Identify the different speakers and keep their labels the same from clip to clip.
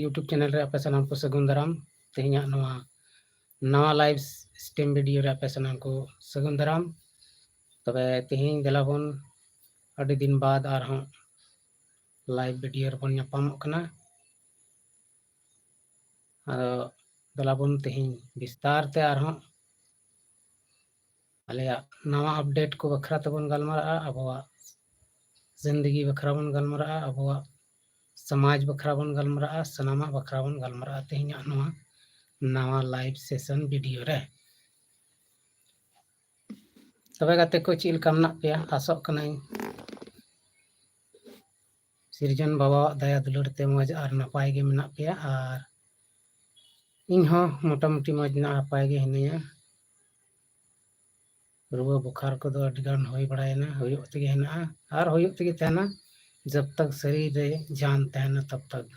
Speaker 1: YouTube channel रे आपे सानाम को सगुन दाराम तेहिया नवा लाइव स्ट्रीम वीडियो रे आपे सानाम को सगुन दाराम तबे तेहिं देलाबन अड़ी दिन बाद आरहों लाइव वीडियो रबन ᱧᱟᱯᱟᱢᱚᱜ ᱠᱟᱱᱟ देलाबन तेहिं विस्तार ते आरहों आलेया नवा अपडेट को बखरा तबन गलमारा अबवा जिंदगी बखरा बन गलमारा अबवा समाज बखरा बन गलमारा सनामा बखरा बन गलमारा तेहिं नवा लाइव सेशन वीडियो रे तबे गाते को चील का मना पे आसोक कनाई सिरजन बाबा दया दुलर ते मज आर नपाय गे मना पे आर इनहो मोटामुटी मज नपाय गे हिनिया रुआ बुखार को दो अडिगान होई बड़ायना होयुक तेगे हेना आर होयुक तेगे तहना जब तक शरीर रे जान तहना तब तक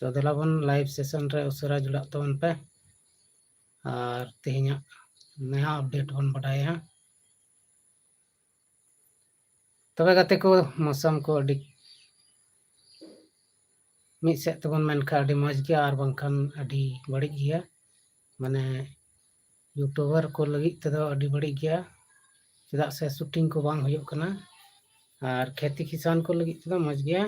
Speaker 1: तो देलाबन लाइव सेशन रे उसरा जुड़ा तबन पे और तेहिया नया अपडेट बन बड़ाया तबे गाते को मौसम को अडी मिद सेद तबन मेनखा अडी मज गया और बंखान अडी बड़ी गया माने यूट्यूबर को लगी तेदो अडी बड़ी गया चेदा से शूटिंग को बांग हुयुक कना और खेती किसान को लगी तेदो मज गया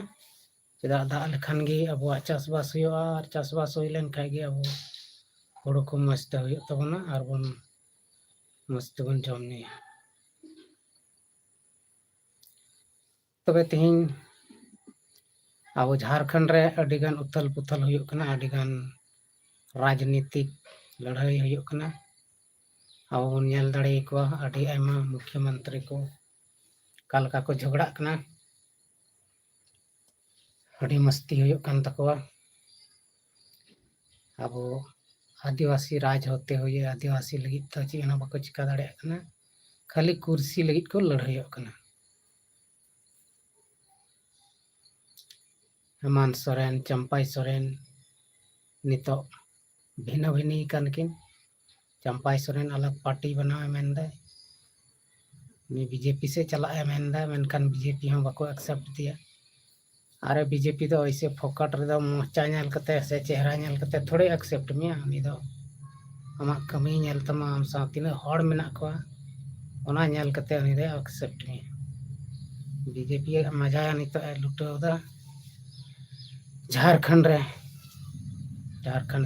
Speaker 1: चेदा दा लेखान गे अबवा चासबास हुयुआ और चासबास हुई लेन खाय गे अबो हुड़ु को मस्त हुयुक तबना और बन मस्त बन जमनी तबे तेहिं अब झारखंड रे अडिगान उथल पुथल हुयुक कना अडिगान राजनीतिक लड़ाई हुयुक कना अब बन नेल दाड़े को अडी आयमा मुख्यमंत्री को कालका को झगड़ा कना अडी मस्ती हुयुक कान तकवा अब आदिवासी राज होते हुए आदिवासी लगी तो चीना बाको चिका दाड़े कना खाली कुर्सी लगी को लड़ाई कना हेमंत सोरेन चंपाई सोरेन नितो भिन्न भिन्नी कानकिन चंपाई सोरेन अलग पार्टी बनावे मेंदे मी बीजेपी से चला मेंदा मेनखान बीजेपी हो बाको एक्सेप्ट दिया अरे बीजेपी तो ऐसे फोकट रे दो मोचा नेल कते से चेहरा नेल कते थोड़े एक्सेप्ट मिया उनी दो आमा कमी नेल तमा आम सा तिना हड़ मेना को ओना नेल कते उनी दे एक्सेप्ट मिया बीजेपी मजा नितो लुटाव दा झारखंड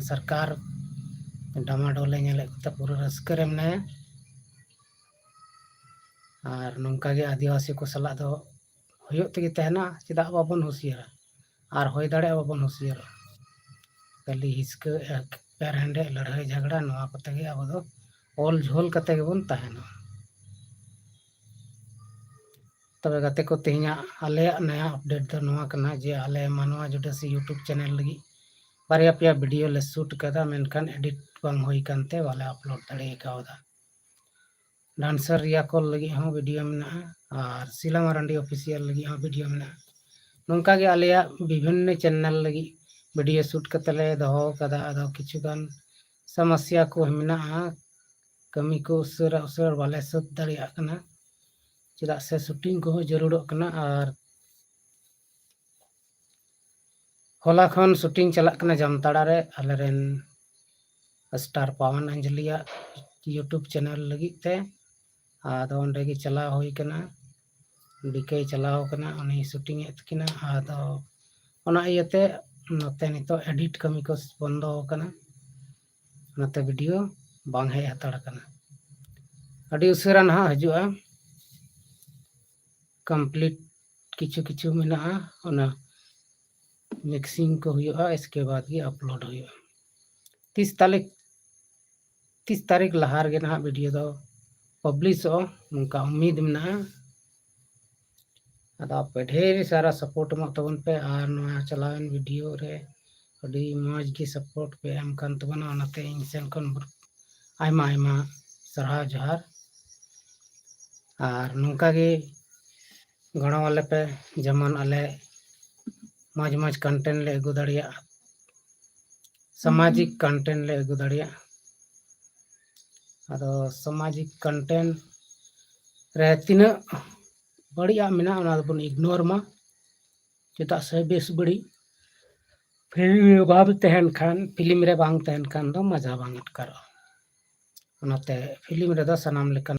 Speaker 1: सरकार डामाडोले नेले कते पूरा रस्कर मने और नौका गे आदिवासी को सला दो हुयुक तेगे तहना चेदा बाबन हुसियारा और होय दाड़े बाबन हुसियारा खाली हिस्क पैर हेंडे लड़ाई झगड़ा नवा कते गे अब दो ओल झोल कते गे बन तहना तबे गाते को तेहिया आले नया अपडेट दो नवा कना जे आले मानवा जुडसी यूट्यूब चैनल लगी बारिया पिया वीडियो ले शूट कदा मेनखान एडिट बांग होई कानते वाले अपलोड दाड़े कावदा डांसर रिया को लगी हो वीडियो में और सिला मारंडी ऑफिशियल लगी हो वीडियो में नौका गे आलिया विभिन्न चैनल लगी वीडियो शूट कते ले दहो कदा आदो किछुगान समस्या को मेना कमी को उसर वाले सत दाड़िया कना चेदा से शूटिंग को जरूरत कना और होला खन शूटिंग चला कना जामताड़ा रे आलेरेन स्टार पवन अंजलिया यूट्यूब चैनल लगी ते आदो ओंडे गे चला होई कना डिके चलाव कना उनी शूटिंग एतकिना आदो ओना इयते नते नितो एडिट कमी को बंदो कना नते वीडियो बांग हे हताड़ कना अडी उसरा ना हजुआ कंप्लीट किछु किछु मेना ओना मिक्सिंग को हुआ इसके बाद ये अपलोड हुआ 30 तारीख लहार गे ना वीडियो दो पब्लिश हो उनका उम्मीद में ना अदा पे ढेर सारा सपोर्ट मा तबन पे और नया चलावन वीडियो रे अडी मौज की सपोर्ट पे एम कान तबना ओनाते इन सेन कोन आयमा आयमा सरहा जोहार और नौका गे गणो वाले पे जमन आले मज मज कंटेंट ले अगू दाड़िया सामाजिक कंटेंट ले अगू दाड़िया अदो सामाजिक कंटेंट रे तिना बढ़िया मेना ओना बन इग्नोर मा चेदा से बेस बड़ी फिल्म रे बाब तहन खान फिल्म रे बांग तहन खान दो मजा बांग अटकारो ओनाते फिल्म रे दा सनाम लेकन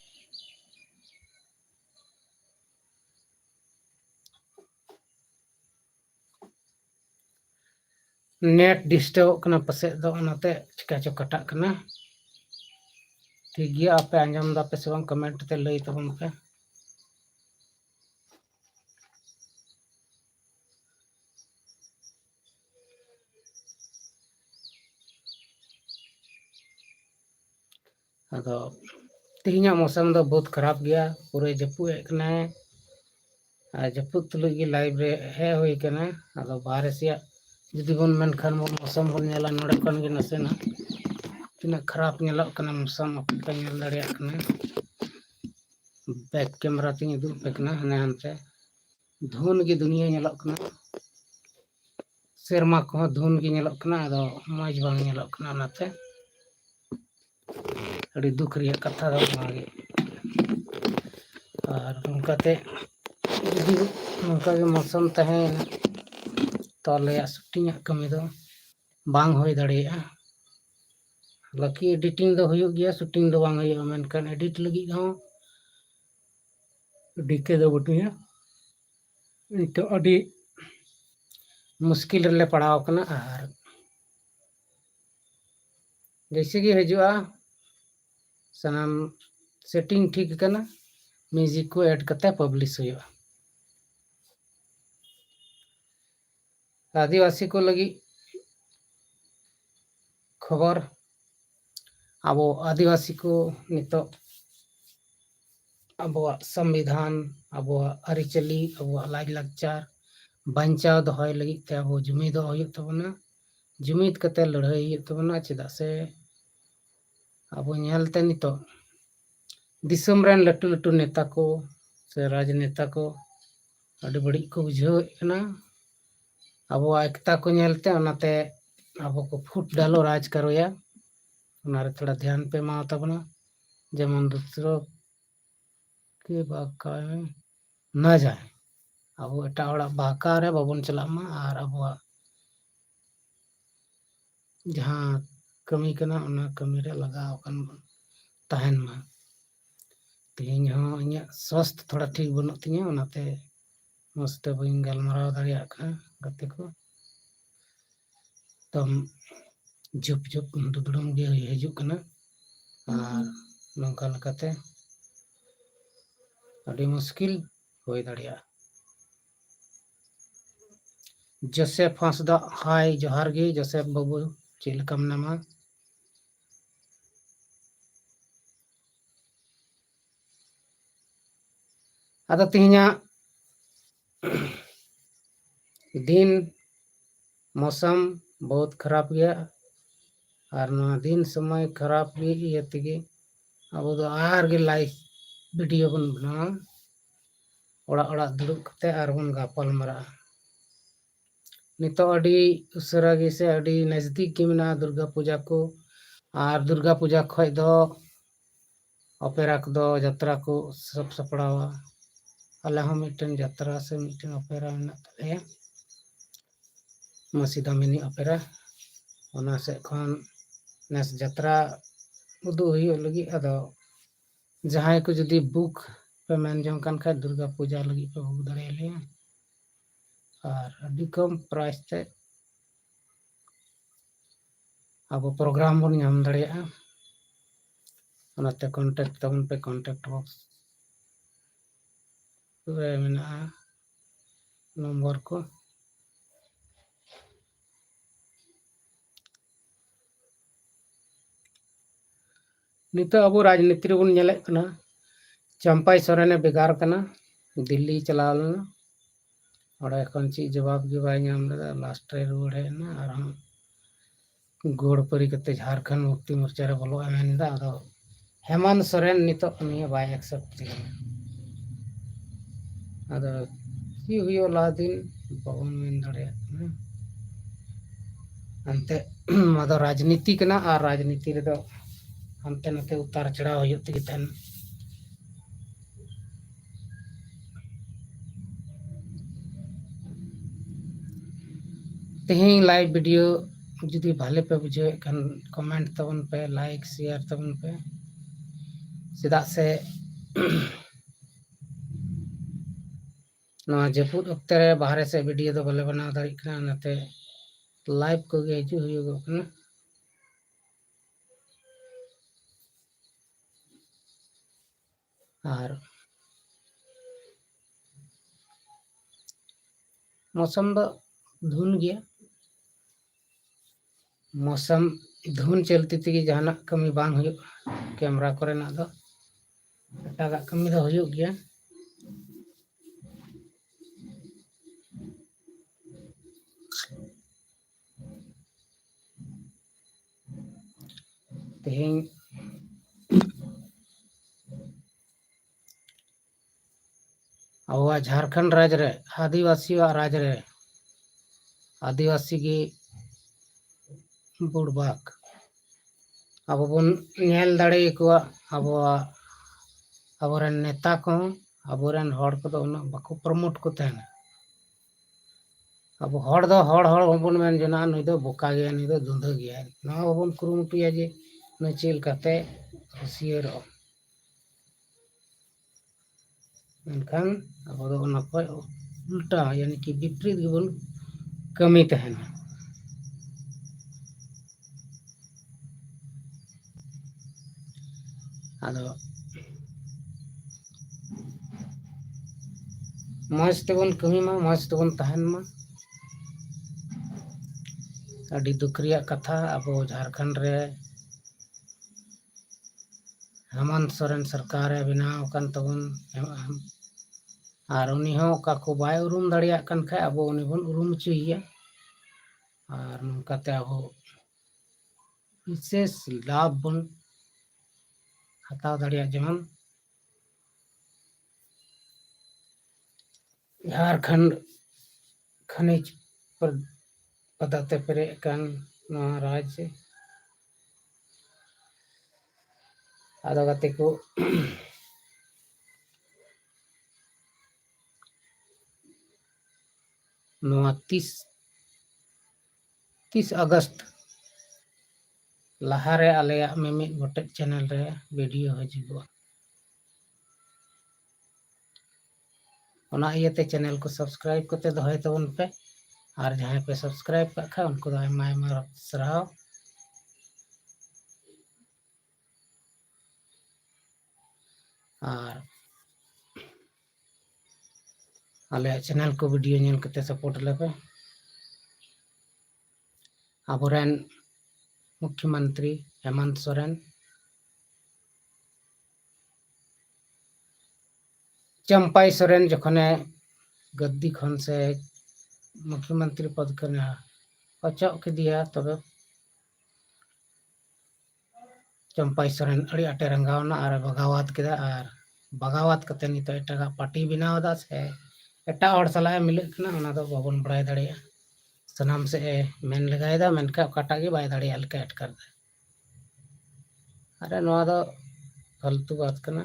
Speaker 1: नेट डिस्टर्ब कना पसे दो ओनाते चिका चो कटा कना ठीक गया आपे आंजम दा पे से बांग कमेंट ते लई तबन पे अदो तेहिया मौसम दो बहुत खराब गया पूरे जपू एकना जपुत तुलुग गे लाइव रे हे होई कना अदो बाहर से जुदी बन मन खान मौसम बन नेला नोडे कन गे नसेना तिना खराब नेलक कना मौसम अपने नेल दड़िया कना बैक कैमरा तिन उदुग पे कना हने हनते धुन गे दुनिया नेलक कना सेरमा को धुन गे नेलक कना अदो मज बांग नेलक कना नाते अड़ी दुख रिया कथा दो मागे और उनकाते जुदी नौका के मौसम तहेन तो आले शूटिंग कमी दो बांग होई दड़िया लकी एडिटिंग दो हुयुग गया शूटिंग दो बांग हुयुग मेनकान एडिट लगी हो डीके दो बटुया तो अड़ी मुश्किल रे पड़ाव कना और जैसे कि हजुआ सनाम सेटिंग ठीक कना म्यूजिक को ऐड करते पब्लिश हुआ आदिवासी को लगी खबर अब आदिवासी को नितो अब संविधान अब आरिचली अब लाज लाचार बचाव दोहय लगी ते अब जुमिद हुयुग तबना जुमिद कते लड़ाई हुयुग तबना चेदा से अब नेलते नितो दिसम रेन लटू लटू नेता को से राजनेता को अड़ी बड़ी को बुझाव कना अब एकता को नेलते ओनाते अब को फुट डालो राज करोया उनारे थोड़ा ध्यान पे मा तबना जेमन दूसरों के बाका न जाए अब एटा ओड़ा बाका रे बाबन चला मा और अब जहाँ कमी कना ओना कमी रे लगाव कन तहन मा तेहन हो इnya स्वास्थ्य थोड़ा ठीक बनु तिnya ओनाते मस्त बइन गलमराव दड़िया कना गते को तम झुप झुप दुदुड़म गे हजू कना और नौका लकाते अड़ी मुश्किल होई दड़िया जोसेफ हांसदा हाय जोहार गे जोसेफ बाबू चेलकम नामा अदा तिहिया दिन मौसम बहुत खराब गया और दिन समय खराब ये तेगे अब दो आर गे लाइव वीडियो बन बना ओड़ा ओड़ा दुड़ुब कते आर बन गापल मरा नितो अड़ी उसरा गे से अड़ी नजदीक के मिना दुर्गा पूजा को और दुर्गा पूजा खय दो ऑपेरा को दो यात्रा को सब सपड़ावा अले हम मिटन यात्रा से मिटन ऑपेरा में तले मसीदा मिनी ऑपेरा ओना से खन नेस यात्रा उदु हुई लगी अदो जहां को जदी बुक पे मन जम कान खा दुर्गा पूजा लगी पे बुक दड़े ले और अभी कम प्राइस ते अब प्रोग्राम बन नाम दड़िया ओनाते कांटेक्ट तबन पे कांटेक्ट बॉक्स रे मेना नंबर को नितो अब राजनीति रे बन नेले कना चंपाई सोरेने बेगार कना दिल्ली चला लेना और एखन ची जवाब गे बाय नाम लेदा लास्ट रे रुवाड़ हेना और हम गोड़ परी कते झारखंड मुक्ति मोर्चा रे बोलो एमेंदा अदो हेमंत सोरेन नितो निया बाय एक्सेप्ट अदो की हुयो ला दिन बाबन मेन दड़े अंते अदो राजनीति कना और राजनीति रे दो हमते नते उतार चढ़ाव हुयो तेगे तहन तेहें लाइव वीडियो जुदी भाले पे बुझे खान कमेंट तबन पे लाइक शेयर तबन पे चेदा से नवा जपुद अक्ते रे बाहरे से वीडियो दो बाले बनाव दाड़ी कना नाते लाइव को गे हिजु हुयुगो कना और मौसम दो धुन गया मौसम धुन चलती थी जहाना कमी बांग हुयुग कैमरा करे ना दो एटागा कमी दो हुयुग गया तेहें आवा झारखंड राज्य रे आदिवासी राज रे आदिवासी की बुड़बाक अब बन नेल दाड़े को अब अबोरन नेता को अबोरन हड़ को दो उना बाको प्रमोट को तहना अब हड़ दो हड़ हड़ बन मेन जना नुई दो बोका गया नुई दो दुंधा गया ना बन कुरुमुटुया जे नुई चेल काते हुसियर मेनखान अब दो उना को उल्टा यानी कि विपरीत गिबन कमी तहना आदो मौज तेबन कमी मा मौज तेबन तहन मा अड़ी दुखरिया कथा अब झारखंड रे हेमंत सोरेन सरकार बनाव कान तबन और उनी हो का को बाय उरुम दाड़िया कान खाय अब उनी बन उरुम चुइया और नकाते अब विशेष लाभ बन हताव दाड़िया जेमन झारखंड खनिज पदार्थ पेरे कान राज्य आदो गाते को 30 अगस्त लहारे आलेया मिमित गोटे चैनल रे वीडियो हजुगो ओना इयते चैनल को सब्सक्राइब करते दोहय तबन पे और जहां पे सब्सक्राइब का खा उनको दो आयमा आयमा सराव और आले चैनल को वीडियो नेल करते सपोर्ट लेबे अबोरेन मुख्यमंत्री हेमंत सोरेन चंपाई सोरेन जखने गद्दी खन से मुख्यमंत्री पद करना अचक के दिया तबे चंपाई सोरेन अड़ी आटे रंगावना और बगावत केदा और बगावत कते नितो एटागा पार्टी बनावदा से एटा और सलाय मिलक ना ओना दो बाबन बड़ाय दाड़िया सनाम से मेन लगायदा मेनका काटा के बाय दाड़िया लका अटकर दा अरे नवा दो फालतू बात कना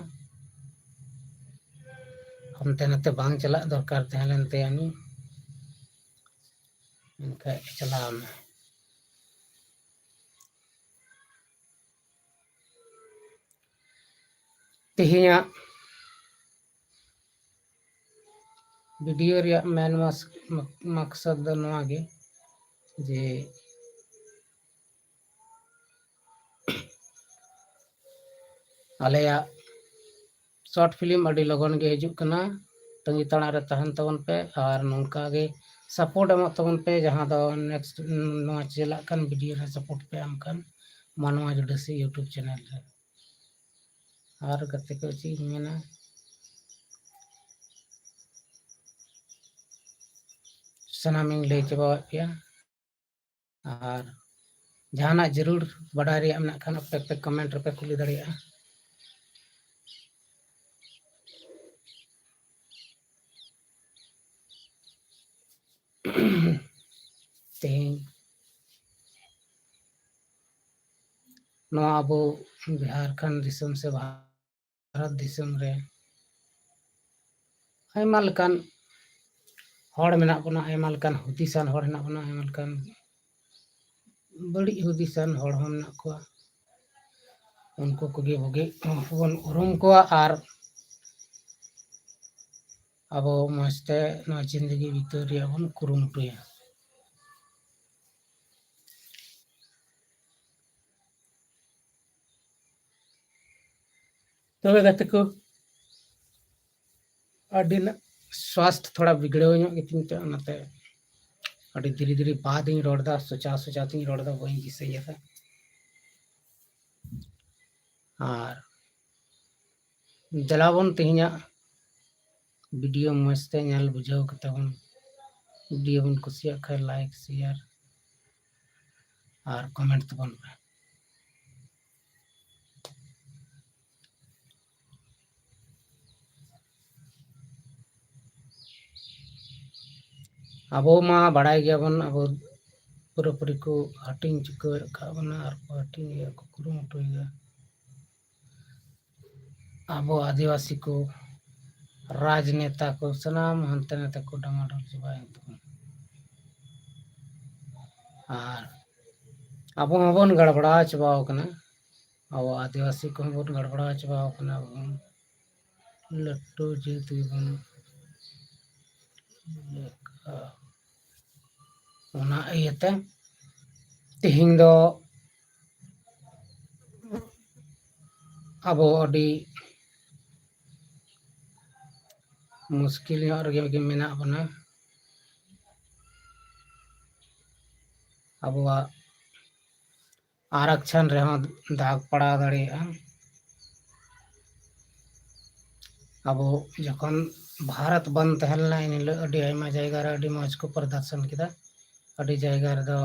Speaker 1: हमते नते बांग चला दरकार तहलेनते यानी इनका चलाना तेहिया वीडियो रिया मेन मकसद दो नवा गे जे आलेया शॉर्ट फिल्म अड़ी लगन गे हिजुक कना तंगी तणा रे तहन तबन पे और नोंका गे सपोर्ट एम तबन पे जहां दो नेक्स्ट नवा चला कन वीडियो रे सपोर्ट पे आम कन मानवा जुडसी यूट्यूब चैनल रे और गते को ची मेना सनामिंग ले चबा पिया और जहाना जरूर बड़ा रिया मेना खान पे कमेंट रे पे कुली दाड़िया तेहें नवा अबो झारखंड दिसम से भारत दिसम रे आयमा लकान हर मेना बना आयमा लेकान हुदिसान हर हेना बना आयमा लेकान बड़ी हुदिसान हर हम मेना को उनको कोगे भोगे बन उरुम को आर अबो मस्ते नवा जिंदगी बिताव रिया बन कुरुमुटुया तबे गाते को अडिन स्वास्थ्य थोड़ा बिगड़े ᱧᱚᱜ ᱜᱮᱛᱤᱧ ᱛᱮ ᱚᱱᱟᱛᱮ अड़ी धीरे धीरे बाद इन रोड़दा सोचा सोचा तीन रोड़दा वही दिसैया था और जलावन तेहिया वीडियो मस्ते नेल बुझाव कते बन वीडियो बन कुसिया खै लाइक शेयर और कमेंट तबन पे अबो मा बड़ाई गया बन अबो पूरापूरी को हटिंग चुका का बना और हटिंग को कुरुमुटुया अबो आदिवासी को राजनेता को सनाम हंते नेता को डमाडोल चबाय और अब हबन गड़बड़ा चबाव कना अब आदिवासी को हबन गड़बड़ा चबाव कना लट्टू जीत बन ओना इयते तिहिंग दो अब अडी मुश्किल रगे मेना बना अब आरक्षण रहो दाग पड़ा दाड़ेया अब जखन भारत बंद तहलना इन अडी आयमा जायगा रे अडी मौज को प्रदर्शन किदा अडी जायगा रे दो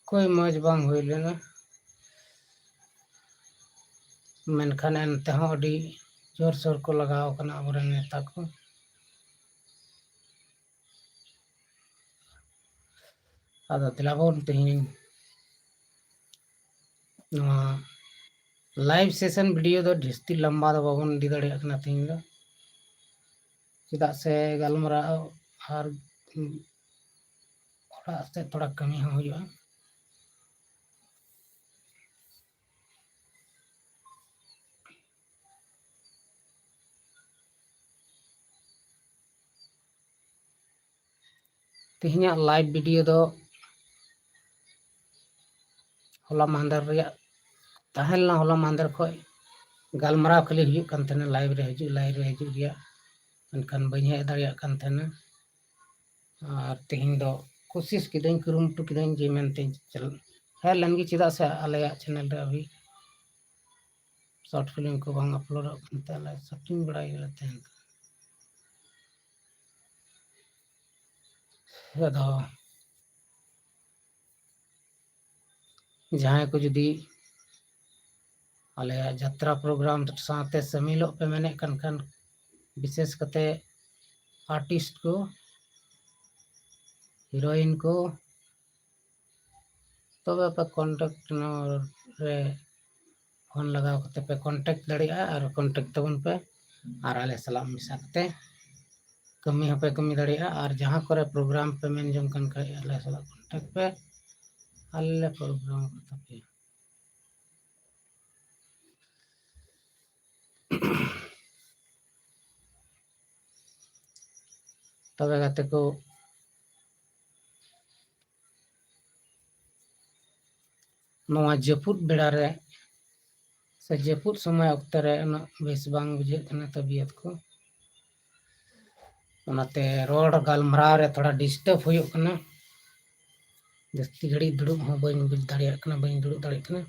Speaker 1: कोई मौज बांग हुई लेना मेनखान एनते हो अडी जोर सोर को लगाव कना अब नेता को आदा दिलाबोन तेहिं लाइव सेशन वीडियो दो ढिस्ती लंबा दो बाबन दी दाड़िया कना तेहिं दो चेदा से गलमराव और से थोड़ा कमी हो हुआ तेहिं लाइव वीडियो दो होला मांदर रिया तहलना होला मांदर खो गलमराव खाली हुई कान थेना लाइव रे हजू रिया एनखान बइन हेज दाड़िया कान थेना और तेहिं दो कोशिश किदኝ कुरुमुटु किदኝ जे मेनते चल है लनगी चेदा से आलेया चैनल रे अभी शॉर्ट फिल्म को बांग अपलोड करते आले शूटिंग बड़ाई रहते हैं अदो जहां को जुदी आले यात्रा प्रोग्राम साथे शामिलो पे मैंने कन विशेष कते आर्टिस्ट को हीरोइन को तबे पे कांटेक्ट रे फोन लगाव कते पे कांटेक्ट दाड़िया और कांटेक्ट तबन पे और आले सलाम मिसा कते कमी हपे कमी दाड़िया और जहां करे प्रोग्राम पे मेन जम कन का आले सला कांटेक्ट पे आले प्रोग्राम करता पे तबे गाते को नवा जपुत बेड़ा रे से जपुत समय अक्ते रे उना बेस बांग बुझे कना तबियत को ओनाते रोड गलमराव रे थोड़ा डिस्टर्ब हुयो कना जस्ती घड़ी दुड़ुब हो बइन बुझ दाड़िया कना बइन दुड़ुब दाड़िया कना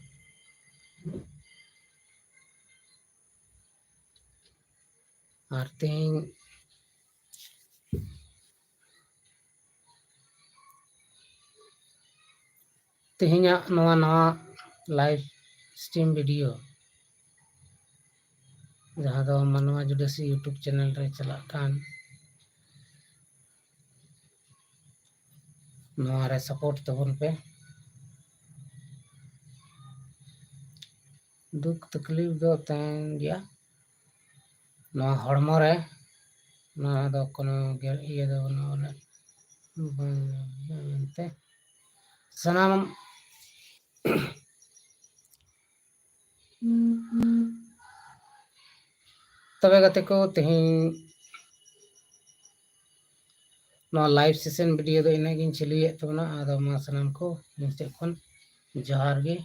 Speaker 1: और तेहिं नवा लाइव स्ट्रीम वीडियो जहाँ दो मनवा जुडसी यूट्यूब चैनल रे चला कान नवा रे सपोर्ट तबन पे दुख तकलीफ दो तैन गया नवा हड़मो रे ᱱᱚᱣᱟ ᱫᱚ ᱠᱳᱱᱳ ᱤᱭᱟᱹ ᱫᱚ ᱵᱟᱹᱱᱩᱜᱼᱟ ᱢᱮᱱᱛᱮ ᱥᱟᱱᱟᱢ ᱛᱚᱵᱮ ᱜᱟᱛᱮ ᱠᱚ ᱛᱮᱦᱮᱧ ᱱᱚᱣᱟ ᱞᱟइव सेशन वीडियो दो इन्हें गिन चलिए तो ना आदम सामान को नीचे खन जोहार गे।